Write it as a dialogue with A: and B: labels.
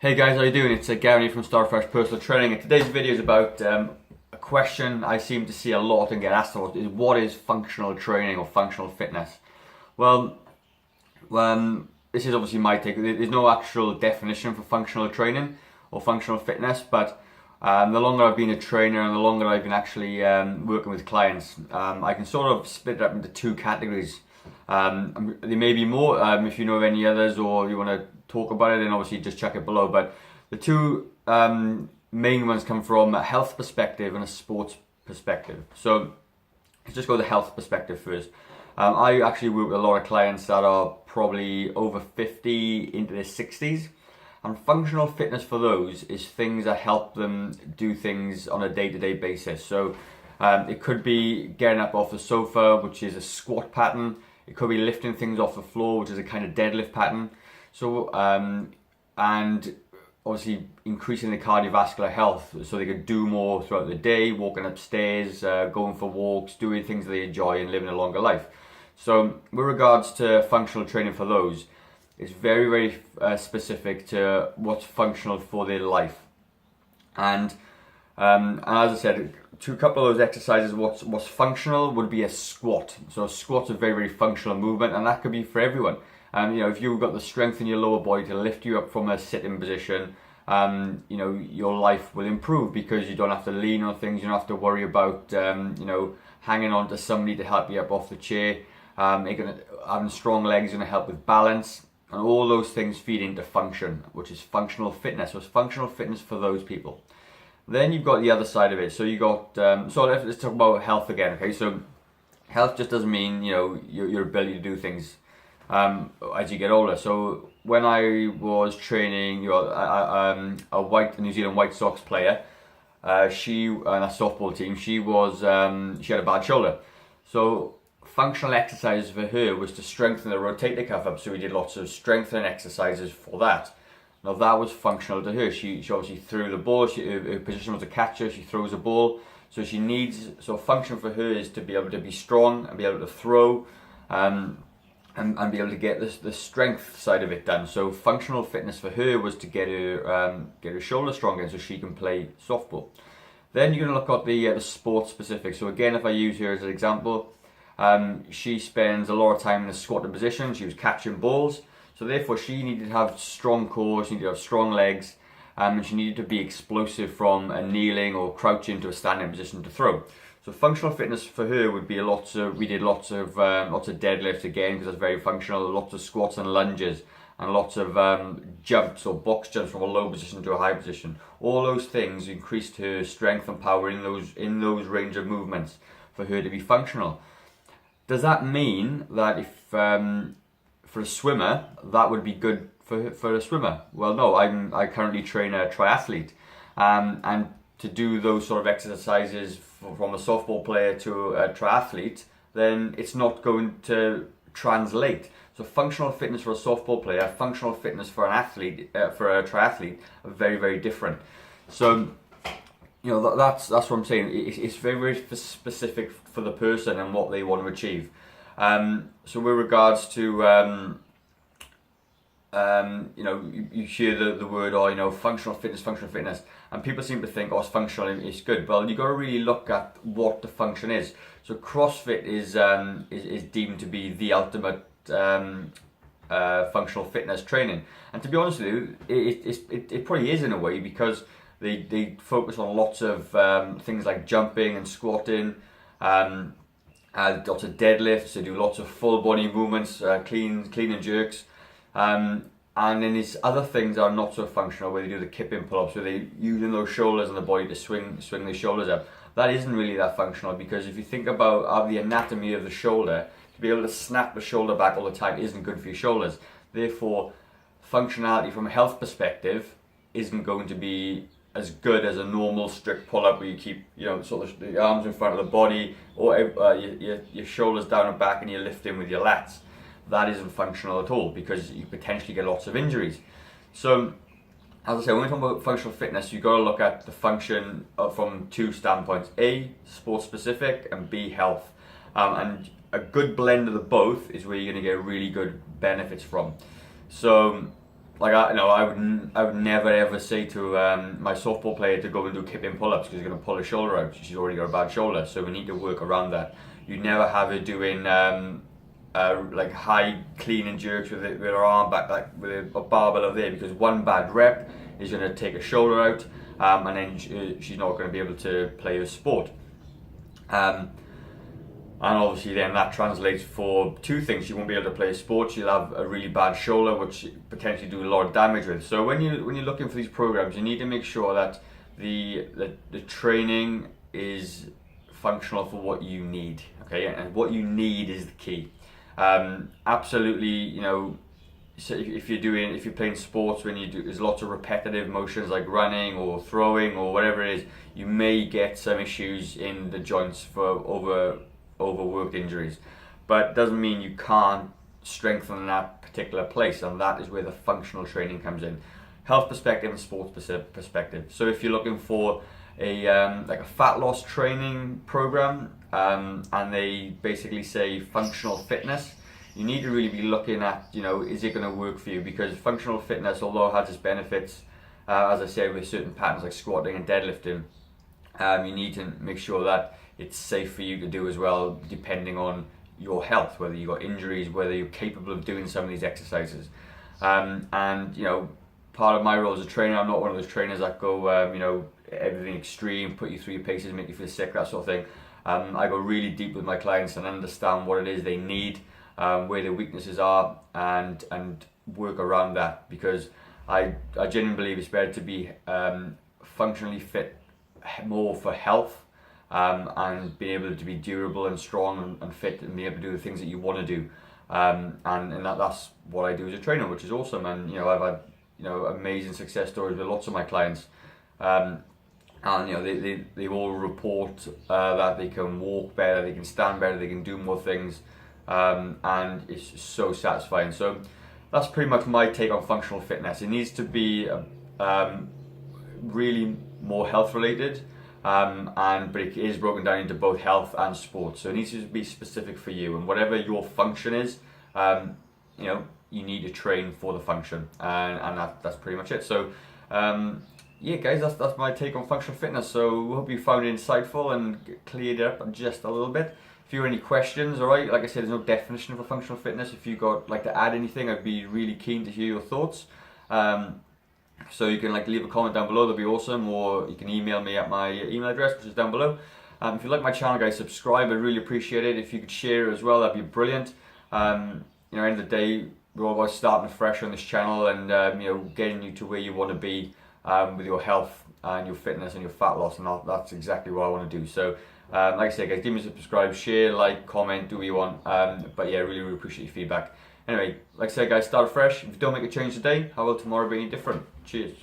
A: Hey guys, how you doing? It's Gary from Starfresh Personal Training, and today's video is about a question I seem to see a lot and get asked a lot: is what is functional training or functional fitness? Well, this is obviously my take. There's no actual definition for functional training or functional fitness, but the longer I've been a trainer and the longer I've been actually working with clients, I can sort of split it up into two categories. There may be more. If you know of any others or you want to talk about it, then obviously just check it below. But the two main ones come from a health perspective and a sports perspective. So let's just go the health perspective first. I actually work with a lot of clients that are probably over 50 into their 60s. And functional fitness for those is things that help them do things on a day-to-day basis. So it could be getting up off the sofa, which is a squat pattern. It could be lifting things off the floor, which is a kind of deadlift pattern. So, and obviously increasing the cardiovascular health so they can do more throughout the day, walking upstairs, going for walks, doing things they enjoy and living a longer life. So with regards to functional training for those, it's very, very specific to what's functional for their life. And as I said, to a couple of those exercises, what's functional would be a squat. So a squat's a very, very functional movement, and that could be for everyone. If you've got the strength in your lower body to lift you up from a sitting position, your life will improve because you don't have to lean on things. You don't have to worry about, hanging on to somebody to help you up off the chair. Having strong legs is going to help with balance, and all those things feed into function, which is functional fitness. So it's functional fitness for those people. Then you've got the other side of it. So you got let's talk about health again. Okay, so health just doesn't mean your ability to do things as you get older. So when I was training, a New Zealand White Sox player, she and a softball team, she had a bad shoulder. So functional exercises for her was to strengthen the rotator cuff up. So we did lots of strengthening exercises for that. Now that was functional to her. She obviously threw the ball. Her position was a catcher. She throws a ball. So function for her is to be able to be strong and be able to throw, and be able to get the strength side of it done. So functional fitness for her was to get her shoulder stronger so she can play softball. Then you're going to look at the sports specific. So again, if I use her as an example, she spends a lot of time in a squatted position. She was catching balls. So therefore she needed to have strong core, she needed to have strong legs, and she needed to be explosive from a kneeling or crouching to a standing position to throw. So functional fitness for her would be we did lots of deadlifts again because that's very functional, lots of squats and lunges, and lots of jumps or box jumps from a low position to a high position. All those things increased her strength and power in those range of movements for her to be functional. Does that mean that if for a swimmer, that would be good for a swimmer? Well, no. I currently train a triathlete, and to do those sort of exercises from a softball player to a triathlete, then it's not going to translate. So functional fitness for a softball player, functional fitness for an athlete, for a triathlete, are very, very different. So that's what I'm saying. It's very, very specific for the person and what they want to achieve. So with regards to you hear the word functional fitness, and people seem to think it's functional, it's good. Well, you got to really look at what the function is. So CrossFit is deemed to be the ultimate functional fitness training, and to be honest with you, it probably is in a way, because they focus on lots of things like jumping and squatting. Lots of deadlifts. They do lots of full body movements, clean and jerks, and then there's other things that are not so functional, where they do the kipping pull-ups, where they're using those shoulders and the body to swing their shoulders up. That isn't really that functional, because if you think about the anatomy of the shoulder, to be able to snap the shoulder back all the time isn't good for your shoulders. Therefore, functionality from a health perspective isn't going to be as good as a normal strict pull-up, where you keep sort of the arms in front of the body, or your shoulders down and back, and you're lifting with your lats. That isn't functional at all, because you potentially get lots of injuries. So as I say, when we talk about functional fitness, you've got to look at the function from two standpoints: A, sports specific, and B, health. And a good blend of the both is where you're going to get really good benefits from. So like I would never ever say to my softball player to go and do kipping pull-ups because he's going to pull his shoulder out. She's already got a bad shoulder, so we need to work around that. You never have her doing like high clean and jerks with her arm back, like with a barbell over there, because one bad rep is going to take her shoulder out, and then she's not going to be able to play her sport. And obviously then that translates for two things. She won't be able to play a sport, she'll have a really bad shoulder, which potentially do a lot of damage with. So when you're looking for these programs, you need to make sure that the training is functional for what you need, okay? And what you need is the key. Absolutely, you know, so if you're playing sports, there's lots of repetitive motions like running or throwing or whatever it is, you may get some issues in the joints for overworked injuries, but it doesn't mean you can't strengthen that particular place, and that is where the functional training comes in. Health perspective and sports perspective. So if you're looking for a like a fat loss training program, and they basically say functional fitness, you need to really be looking at, you know, is it going to work for you? Because functional fitness, although it has its benefits, as I said, with certain patterns like squatting and deadlifting, you need to make sure that it's safe for you to do as well, depending on your health, whether you've got injuries, whether you're capable of doing some of these exercises. And you know, part of my role as a trainer, I'm not one of those trainers that go, you know, everything extreme, put you through your paces, make you feel sick, that sort of thing. I go really deep with my clients and understand what it is they need, where their weaknesses are, and work around that, because I genuinely believe it's better to be functionally fit more for health, and being able to be durable and strong and fit and be able to do the things that you want to do, and that's what I do as a trainer, which is awesome. And you know, I've had, you know, amazing success stories with lots of my clients, and you know, they all report that they can walk better, they can stand better, they can do more things, and it's so satisfying. So that's pretty much my take on functional fitness. It needs to be really more health related, but it is broken down into both health and sports. So it needs to be specific for you, and whatever your function is, you know, you need to train for the function, and that's pretty much it. So yeah, guys, that's my take on functional fitness. So we hope you found it insightful and cleared it up just a little bit. If you have any questions, all right, like I said, there's no definition for functional fitness. If you like to add anything, I'd be really keen to hear your thoughts. So you can leave a comment down below, that'd be awesome, or you can email me at my email address, which is down below. If you like my channel, guys, subscribe. I really appreciate it. If you could share it as well, that'd be brilliant. You know, at the end of the day, we're all about starting fresh on this channel, and you know, getting you to where you want to be with your health and your fitness and your fat loss, and that's exactly what I want to do. So like I said, guys, give me a subscribe, share, like, comment, do what you want. But yeah, really appreciate your feedback. Anyway, like I said, guys, start fresh. If you don't make a change today, how will tomorrow be any different? Cheers.